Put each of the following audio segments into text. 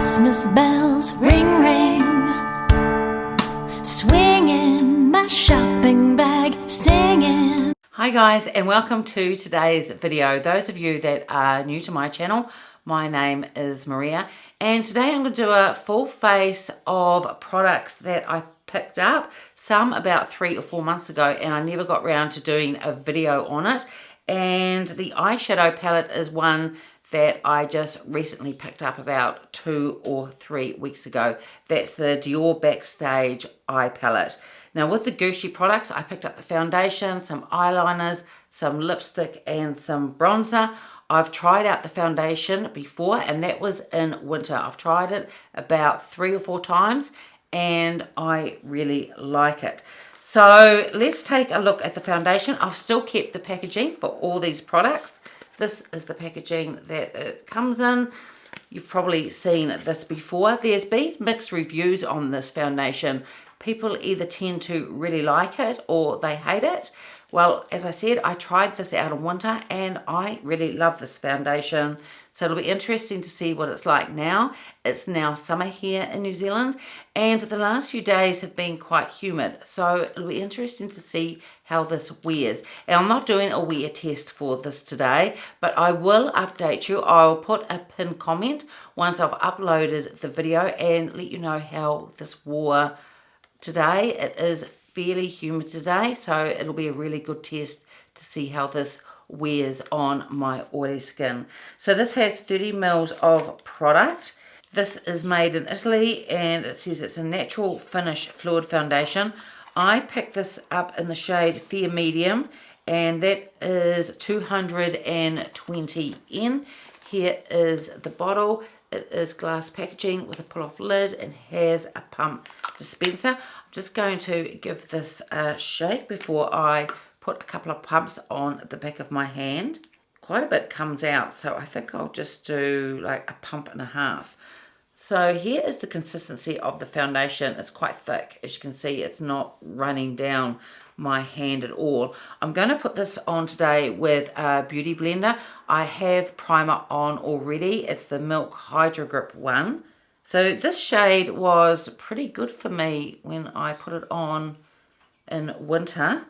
Christmas bells ring ring, swinging my shopping bag, singing. Hi guys, and welcome to today's video. Those of you that are new to my channel, my name is Maria, and today I'm going to do a full face of products that I picked up, some about 3 or 4 months ago, and I never got around to doing a video on it. And the eyeshadow palette is one that I just recently picked up about 2 or 3 weeks ago. That's the Dior Backstage Eye Palette. Now with the Gucci products, I picked up the foundation, some eyeliners, some lipstick and some bronzer. I've tried out the foundation before, and that was in winter. I've tried it about 3 or 4 times and I really like it. So let's take a look at the foundation. I've still kept the packaging for all these products. This is the packaging that it comes in. You've probably seen this before. There's been mixed reviews on this foundation. People either tend to really like it or they hate it. Well, as I said, I tried this out in winter and I really love this foundation. So it'll be interesting to see what it's like now. It's now summer here in New Zealand and the last few days have been quite humid. So it'll be interesting to see how this wears. And I'm not doing a wear test for this today, but I will update you. I'll put a pinned comment once I've uploaded the video and let you know how this wore today. It is fairly humid today, so it'll be a really good test to see how this wears on my oily skin. So this has 30 mils of product. This is made in Italy and it says it's a natural finish fluid foundation. I picked this up in the shade Fair Medium and that is 220 N. Here is the bottle. It is glass packaging with a pull-off lid and has a pump dispenser. I'm just going to give this a shake before I put a couple of pumps on the back of my hand. Quite a bit comes out, so I think I'll just do like a pump and a half. So here is the consistency of the foundation. It's quite thick. As you can see, it's not running down my hand at all. I'm going to put this on today with a beauty blender. I have primer on already. It's the Milk Hydro Grip one. So this shade was pretty good for me when I put it on in winter.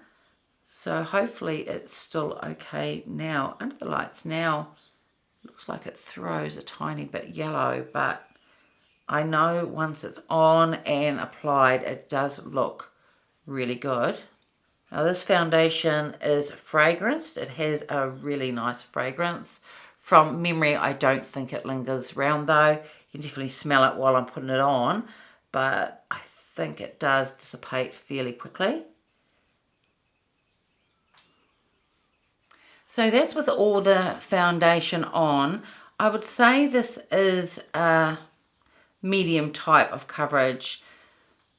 So hopefully it's still okay now. Under the lights now, looks like it throws a tiny bit yellow, but I know once it's on and applied, it does look really good. Now this foundation is fragranced. It has a really nice fragrance. From memory, I don't think it lingers around though. You can definitely smell it while I'm putting it on, but I think it does dissipate fairly quickly. So that's with all the foundation on. I would say this is a medium type of coverage.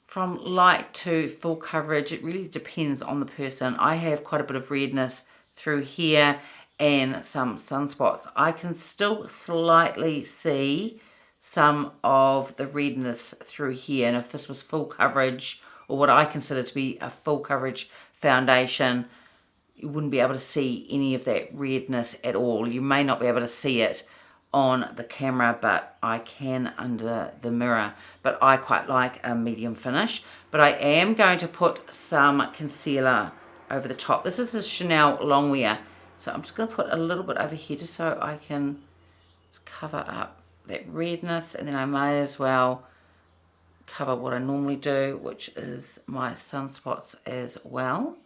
From light to full coverage, it really depends on the person. I have quite a bit of redness through here and some sunspots. I can still slightly see some of the redness through here, and if this was full coverage, or what I consider to be a full coverage foundation, you wouldn't be able to see any of that redness at all. You may not be able to see it on the camera, but I can under the mirror. But I quite like a medium finish. But I am going to put some concealer over the top. This is a Chanel Longwear, so I'm just going to put a little bit over here just so I can cover up that redness, and then I may as well cover what I normally do, which is my sunspots as well.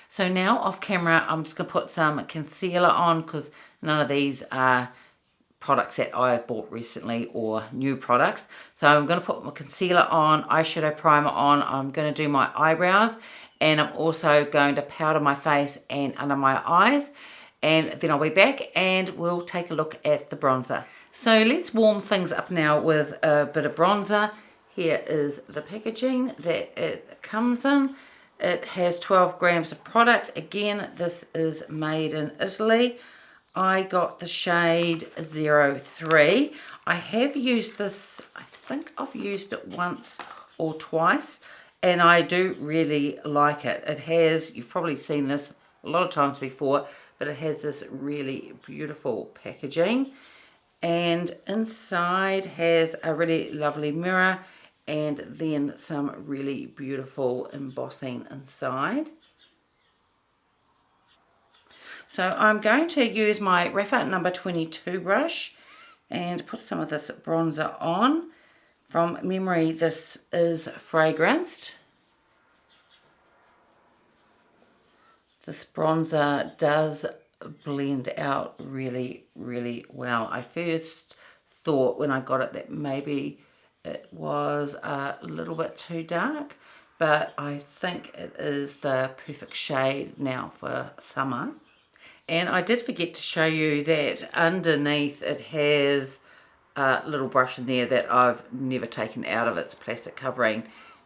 So now off camera, I'm just going to put some concealer on because none of these are products that I have bought recently or new products. So I'm going to put my concealer on, eyeshadow primer on. I'm going to do my eyebrows, and I'm also going to powder my face and under my eyes. And then I'll be back and we'll take a look at the bronzer. So let's warm things up now with a bit of bronzer. Here is the packaging that it comes in. It has 12 grams of product. Again, this is made in Italy. I got the shade 03. I have used this, I think I've used it once or twice, and I do really like it. It has, you've probably seen this a lot of times before, but it has this really beautiful packaging, and inside has a really lovely mirror and then some really beautiful embossing inside. So I'm going to use my Rapha number 22 brush and put some of this bronzer on. From memory, this is fragranced. This bronzer does blend out really, really well. I first thought when I got it that maybe it was a little bit too dark, but I think it is the perfect shade now for summer. And I did forget to show you that underneath it has a little brush in there that I've never taken out of its plastic covering,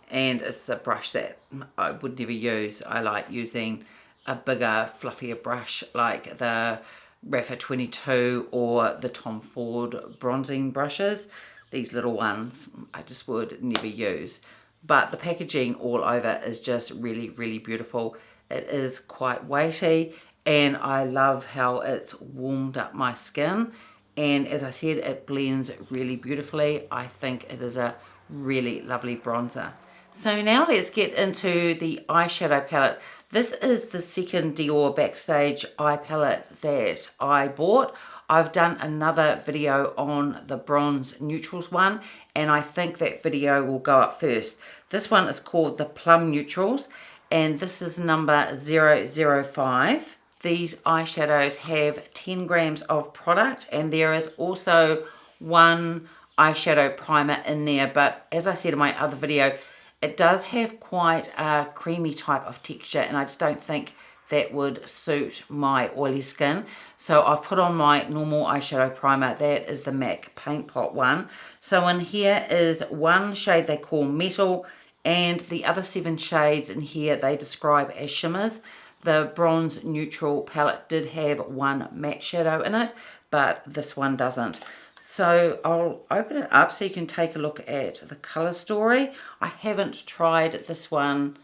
and it's a brush that I would never use. I like using a bigger, fluffier brush like the Rapha 22 or the Tom Ford bronzing brushes. These little ones I just would never use. But the packaging all over is just really, really beautiful. It is quite weighty, and I love how it's warmed up my skin. And as I said, it blends really beautifully. I think it is a really lovely bronzer. So now let's get into the eyeshadow palette. This is the second Dior Backstage Eye Palette that I bought. I've done another video on the Bronze Neutrals one, and I think that video will go up first. This one is called the Plum Neutrals, and this is number 005. These eyeshadows have 10 grams of product, and there is also one eyeshadow primer in there, but as I said in my other video, it does have quite a creamy type of texture, and I just don't think that would suit my oily skin. So I've put on my normal eyeshadow primer. That is the MAC Paint Pot one. So in here is one shade they call Metal, and the other 7 shades in here they describe as shimmers. The Bronze Neutral palette did have one matte shadow in it, but this one doesn't. So I'll open it up so you can take a look at the colour story. I haven't tried this one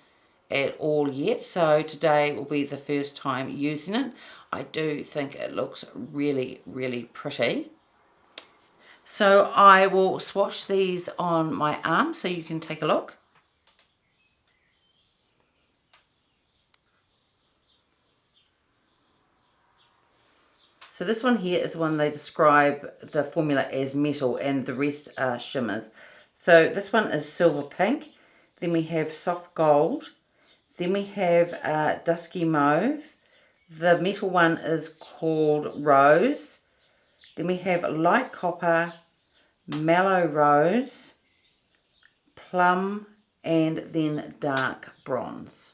at all yet, so today will be the first time using it. I do think it looks really, really pretty. So I will swatch these on my arm so you can take a look. So this one here is one they describe the formula as metal, and the rest are shimmers. So this one is silver pink, then we have soft gold, then we have dusky mauve, the metal one is called rose, then we have light copper, mellow rose, plum, and then dark bronze.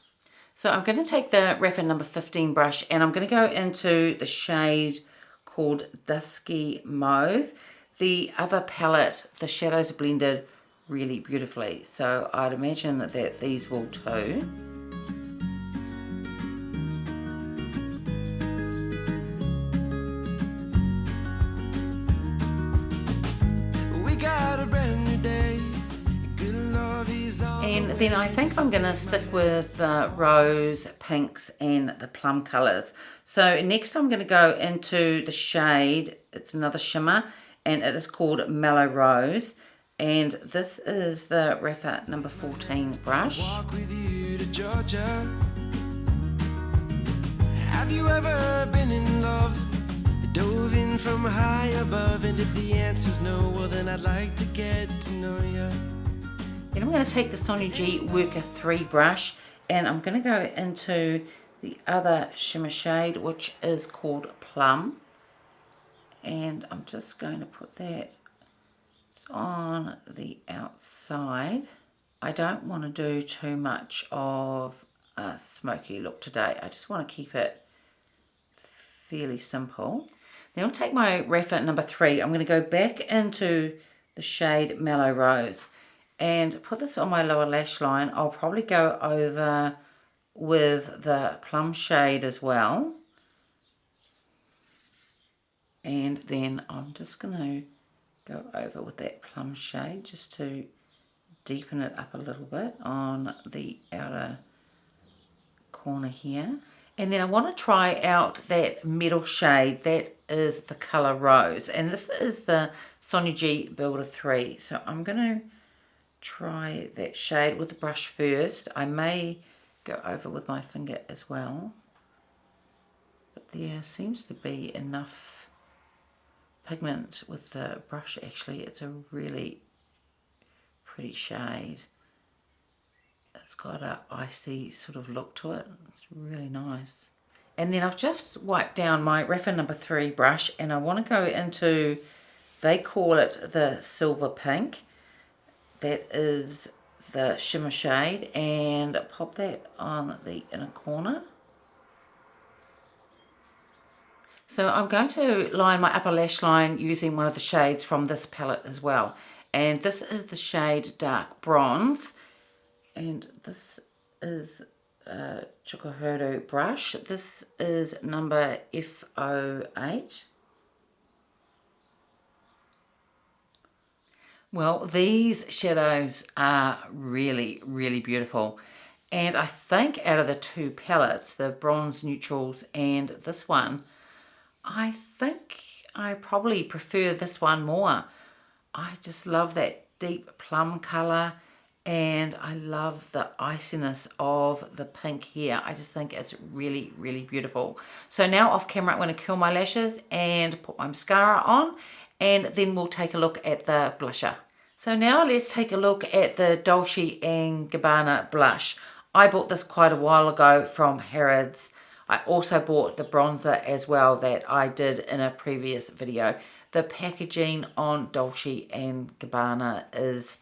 So I'm going to take the Rapha number 15 brush, and I'm going to go into the shade called Dusky Mauve. The other palette, the shadows are blended really beautifully, so I'd imagine that these will too. We got a brand new day. Good love is on. And then I think I'm going to stick with the rose, pinks, and the plum colours. So next I'm going to go into the shade, it's another shimmer, and it is called Mellow Rose. And this is the Rapha number 14 brush. Walk with you to Georgia. Have you ever been in love? Dove in from high above, and if the answer's no, well then I'd like to get to know you. Then I'm going to take the Sonia G Worker 3 brush, and I'm going to go into the other shimmer shade, which is called Plum, and I'm just going to put that on the outside. I don't want to do too much of a smoky look today. I just want to keep it fairly simple. Then I'll take my Rapha number 3. I'm going to go back into the shade Mellow Rose and put this on my lower lash line. I'll probably go over with the plum shade as well, and then I'm just going to go over with that plum shade just to deepen it up a little bit on the outer corner here. And then I want to try out that middle shade, that is the colour Rose. And this is the Sonia G Builder 3. So I'm going to try that shade with the brush first. I may go over with my finger as well. But there seems to be enough pigment with the brush actually. It's a really pretty shade. It's got a icy sort of look to it. It's really nice. And then I've just wiped down my Rapha number 3 brush, and I want to go into, they call it the silver pink. That is the shimmer shade, and pop that on the inner corner. So I'm going to line my upper lash line using one of the shades from this palette as well. And this is the shade Dark Bronze. And this is a Chikuhodo brush. This is number F08. Well, these shadows are really, really beautiful. And I think out of the two palettes, the Bronze Neutrals and this one, I think I probably prefer this one more. I just love that deep plum colour. And I love the iciness of the pink here. I just think it's really, really beautiful. So now off camera, I'm going to curl my lashes and put my mascara on. And then we'll take a look at the blusher. So now let's take a look at the Dolce & Gabbana blush. I bought this quite a while ago from Harrods. I also bought the bronzer as well that I did in a previous video. The packaging on Dolce & Gabbana is,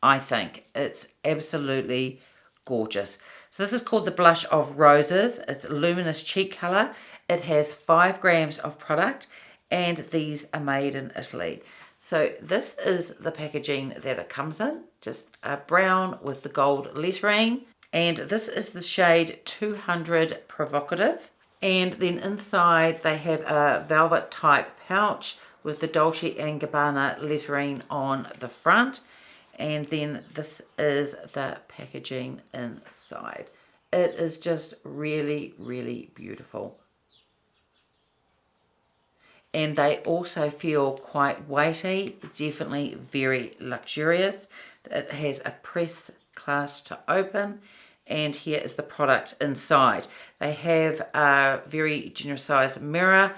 I think, it's absolutely gorgeous. So this is called the Blush of Roses. It's a luminous cheek colour. It has 5 grams of product, and these are made in Italy. So this is the packaging that it comes in, just a brown with the gold lettering. And this is the shade 200 Provocative. And then inside they have a velvet type pouch with the Dolce & Gabbana lettering on the front. And then this is the packaging inside. It is just really, really beautiful. And they also feel quite weighty, definitely very luxurious. It has a press clasp to open, and here is the product inside. They have a very generous size mirror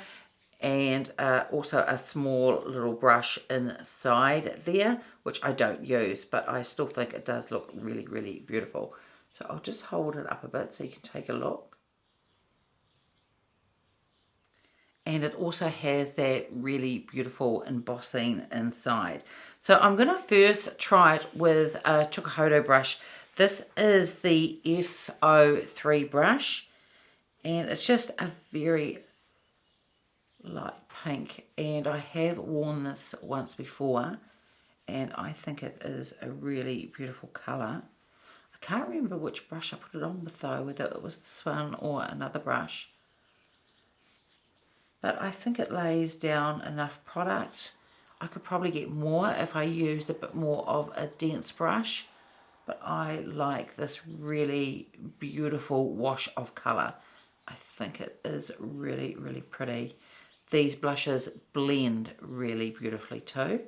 and also a small little brush inside there, which I don't use, but I still think it does look really, really beautiful. So I'll just hold it up a bit so you can take a look. And it also has that really beautiful embossing inside. So I'm going to first try it with a Chikuhodo brush. This is the F03 brush, and it's just a very light pink, and I have worn this once before, and I think it is a really beautiful colour. I can't remember which brush I put it on with though, whether it was this one or another brush. But I think it lays down enough product. I could probably get more if I used a bit more of a dense brush. But I like this really beautiful wash of colour. I think it is really, really pretty. These blushes blend really beautifully too.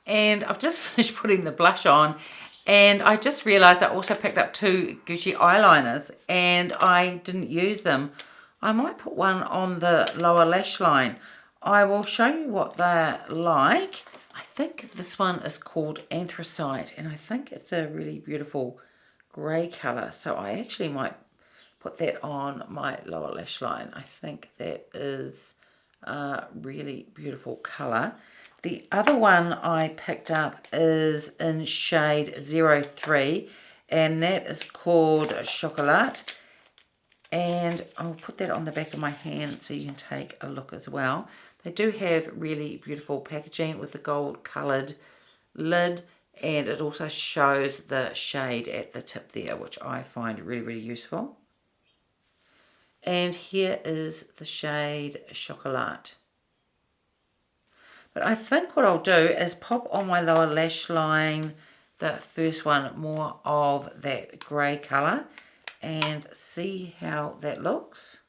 And I've just finished putting the blush on. And I just realised I also picked up 2 Gucci eyeliners. And I didn't use them. I might put one on the lower lash line. I will show you what they're like. I think this one is called Anthracite, and I think it's a really beautiful grey colour. So I actually might put that on my lower lash line. I think that is a really beautiful colour. The other one I picked up is in shade 03, and that is called Chocolat. And I'll put that on the back of my hand so you can take a look as well. They do have really beautiful packaging with the gold coloured lid, and it also shows the shade at the tip there, which I find really, really useful. And here is the shade Chocolat. But I think what I'll do is pop on my lower lash line, the first one, more of that grey colour. and see how that looks.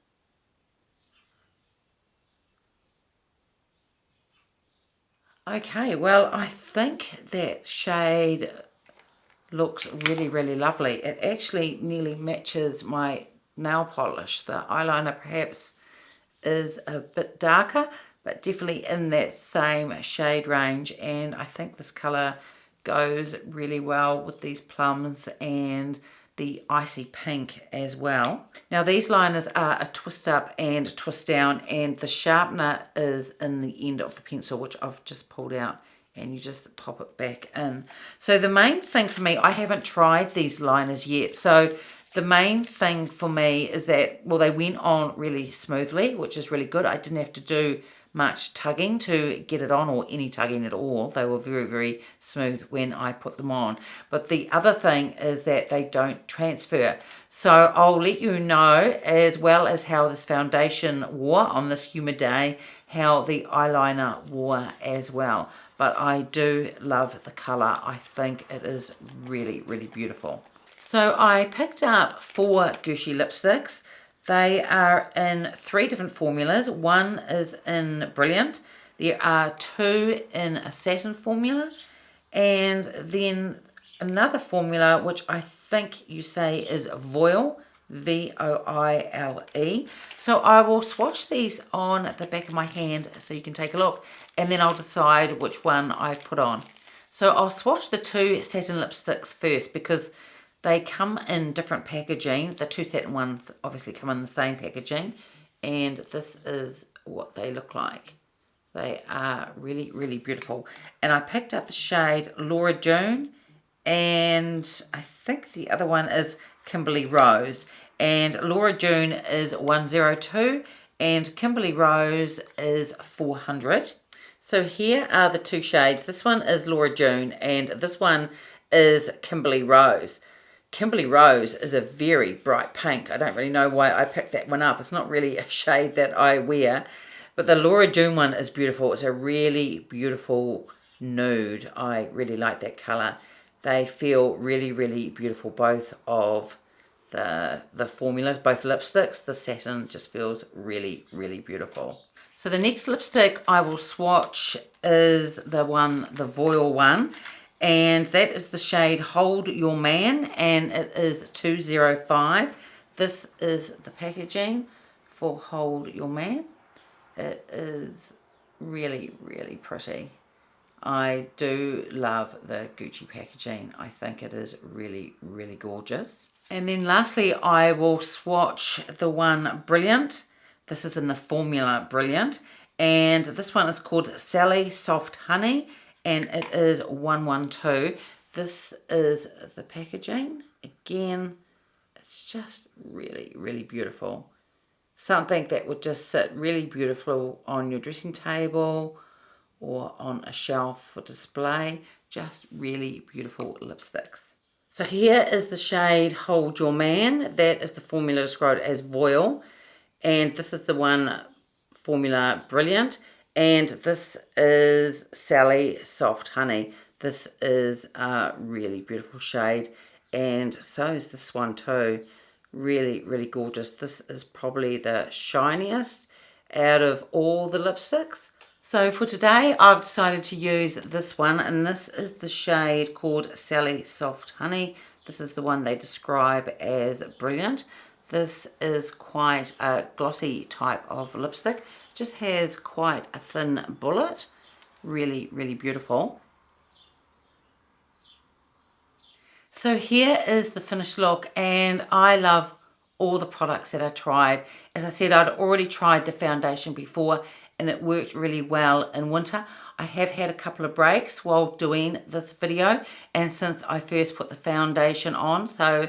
Okay, well, I think that shade looks really, really lovely. It actually nearly matches my nail polish. The eyeliner perhaps is a bit darker, but definitely in that same shade range, and I think this colour goes really well with these plums and the icy pink as well. Now these liners are a twist up and twist down, and the sharpener is in the end of the pencil, which I've just pulled out, and you just pop it back in. So the main thing for me, I haven't tried these liners yet, so the main thing for me is that, well, they went on really smoothly, which is really good. I didn't have to do much tugging to get it on, or any tugging at all. They were very, very smooth when I put them on. But the other thing is that they don't transfer. So I'll let you know, as well as how this foundation wore on this humid day, how the eyeliner wore as well. But I do love the colour. I think it is really, really beautiful. So I picked up 4 Gucci lipsticks. They are in 3 different formulas. One is in Brilliant. There are 2 in a satin formula. And then another formula, which I think you say is Voile, V-O-I-L-E. So I will swatch these on the back of my hand so you can take a look. And then I'll decide which one I put on. So I'll swatch the 2 satin lipsticks first, because they come in different packaging. The 2 satin ones obviously come in the same packaging, and this is what they look like. They are really, really beautiful. And I picked up the shade Laura June, and I think the other one is Kimberly Rose. And Laura June is 102, and Kimberly Rose is 400. So here are the 2 shades. This one is Laura June, and this one is Kimberly Rose. Kimberly Rose is a very bright pink. I don't really know why I picked that one up. It's not really a shade that I wear. But the Laura June one is beautiful. It's a really beautiful nude. I really like that colour. They feel really, really beautiful, both of the formulas, both lipsticks. The satin just feels really, really beautiful. So the next lipstick I will swatch is the Voile one. And that is the shade Hold Your Man, and it is 205. This is the packaging for Hold Your Man. It is really, really pretty. I do love the Gucci packaging. I think it is really, really gorgeous. And then lastly, I will swatch the one Brilliant. This is in the formula Brilliant. And this one is called Sally Soft Honey, and it is 112. This is the packaging. Again, it's just really, really beautiful. Something that would just sit really beautiful on your dressing table or on a shelf for display. Just really beautiful lipsticks. So here is the shade Hold Your Man. That is the formula described as Voile. And this is the one formula Brilliant. And this is Sally Soft Honey. This is a really beautiful shade. And so is this one too. Really, really gorgeous. This is probably the shiniest out of all the lipsticks. So for today, I've decided to use this one. And this is the shade called Sally Soft Honey. This is the one they describe as Brilliant. This is quite a glossy type of lipstick. Just has quite a thin bullet. Really, really beautiful. So here is the finished look, and I love all the products that I tried. As I said, I'd already tried the foundation before, and it worked really well in winter. I have had a couple of breaks while doing this video, and since I first put the foundation on, so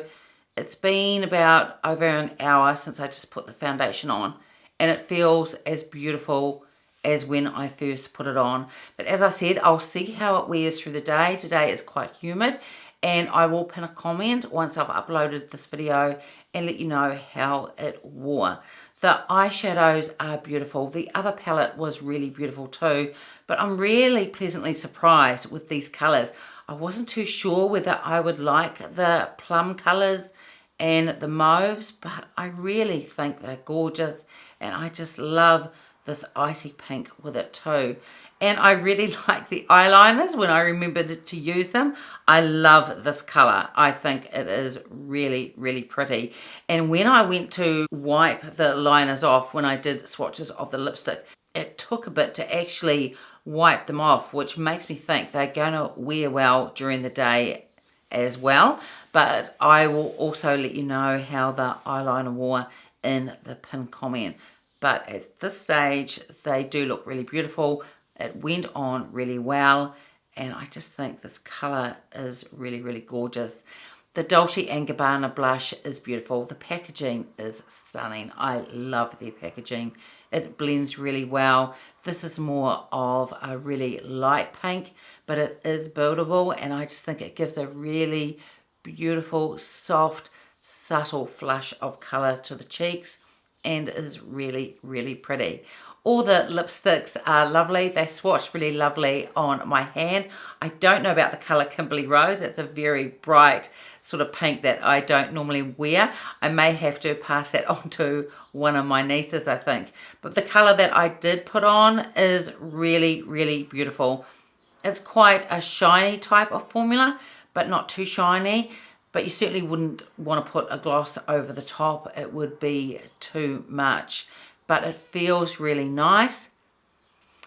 it's been about over an hour since I just put the foundation on, and it feels as beautiful as when I first put it on. But as I said, I'll see how it wears through the day. Today is quite humid, and I will pin a comment once I've uploaded this video and let you know how it wore. The eyeshadows are beautiful. The other palette was really beautiful too, but I'm really pleasantly surprised with these colors. I wasn't too sure whether I would like the plum colors and the mauves, but I really think they're gorgeous, and I just love this icy pink with it too. And I really like the eyeliners when I remembered to use them. I love this colour. I think it is really, really pretty. And when I went to wipe the liners off, when I did swatches of the lipstick, it took a bit to actually wipe them off, which makes me think they're going to wear well during the day as well. But I will also let you know how the eyeliner wore in the pinned comment. But at this stage, they do look really beautiful. It went on really well, and I just think this colour is really, really gorgeous. The Dolce & Gabbana blush is beautiful. The packaging is stunning. I love their packaging. It blends really well. This is more of a really light pink, but it is buildable, and I just think it gives a really beautiful, soft, subtle flush of colour to the cheeks, and is really, really pretty. All the lipsticks are lovely. They swatched really lovely on my hand. I don't know about the colour Kimberly Rose. It's a very bright sort of pink that I don't normally wear. I may have to pass that on to one of my nieces, I think. But the colour that I did put on is really, really beautiful. It's quite a shiny type of formula, but not too shiny. But you certainly wouldn't want to put a gloss over the top. It would be too much. But it feels really nice.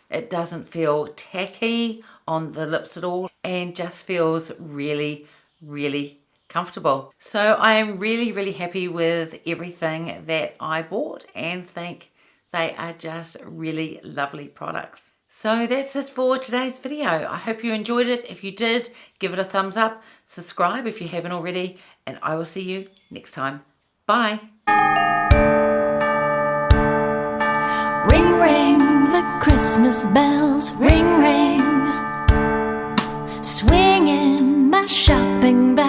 It doesn't feel tacky on the lips at all, and just feels really, really comfortable. So I am really, really happy with everything that I bought, and think they are just really lovely products. So that's it for today's video. I hope you enjoyed it. If you did, give it a thumbs up, subscribe if you haven't already, and I will see you next time. Bye. Ring, ring, the Christmas bells, ring, ring, swinging my shopping bag.